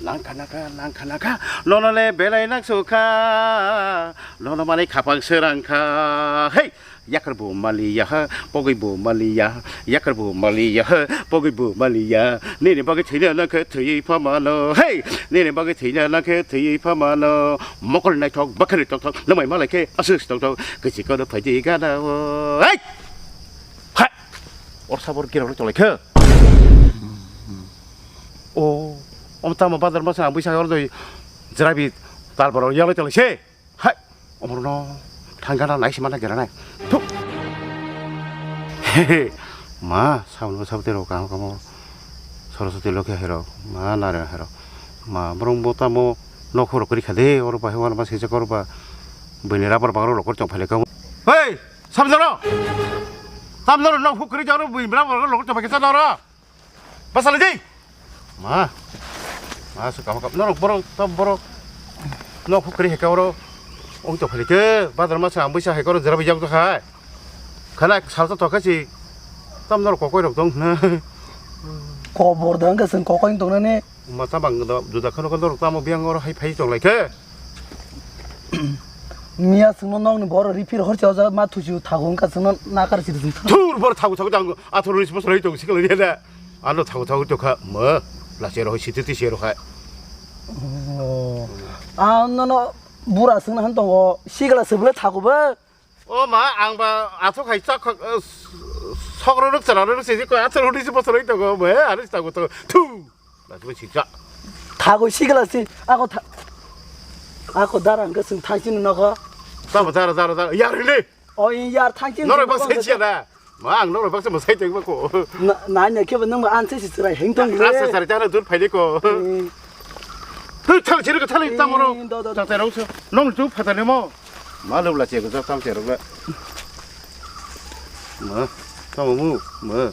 랑카나카 너너네 베라이낙 소카 너너 마네 카방스랑카 헤이 야크르부 말리야 보기부 말리야 야크르부 말리야 보기부 말리야 네네 바게 되냐나 그 뒤에 파마노 헤이 네네 바게 되냐나 그 뒤에 파마노 먹을 날톡 바크를 톡톡 너무 말라게 아스스 톡톡 그치 거도 파지가나 헤이 하 오르사보르 기라로 돌레케 오 엄마 바다를 마서 안 보이사 여러도 드라이비 달바로 열을 떨리시 하이 어머나 당가나 나이시만 하게라나 툭 헤헤 마 사우는 사부대로 가고 서로서 들렇게 해라 마 나를 해라 마 뭐랑 뭐다 뭐 놓고로 그리 가대 오르 봐 해와나 봐 세자 거로 봐 뭐니라버 바로 놓고 좀 팔려 가고 헤이 삼선아 놓고 그리 저러 뭐니라버 놓고 좀 팔게 싸나라 바살지 마 masuk kamu nong boro nong kukri hekawro ong to phali ke badar ma sa ambuisa hekawro jara bijang to khai khana salsa to kasi tam nor kokoi rok dong na ko bordang ka sen kokoi dong na ne ma ta bang do juda khano kon tam biang or hai phai tong lai ke miya sung nong ni boro refill hor cha ma thuju thagong ka sung na kar si tur bor thagu dang a thor ris bosoi tong sikal ne da alo thagu to kha ma la chero hoi siti chero khai 아, 너너 물 안 쓰는 한동 시글 습을 타고 봐. 마 앙바 아토 가이 싹 석으로 럭자라를 쓰지 거 아토로 리스 버스로 있다고 왜 안 했다고 또투 나도 진짜 타고 시글 쓰 아고 나랑 그슨 타지는 너가 자라 야르리 어이 야 타지 너를 봐 세지야나 막 너를 박스 뭐 세지 먹고 나냐 걔는 너무 안 쓰시더라 행동 그래 알았어 살잖아 둘 팔리고 털 지르고 털이 땅으로 장대로 오서 놈을 쭉 파다니 뭐 말을 올라 제거 저 땅대로 뭐 뭐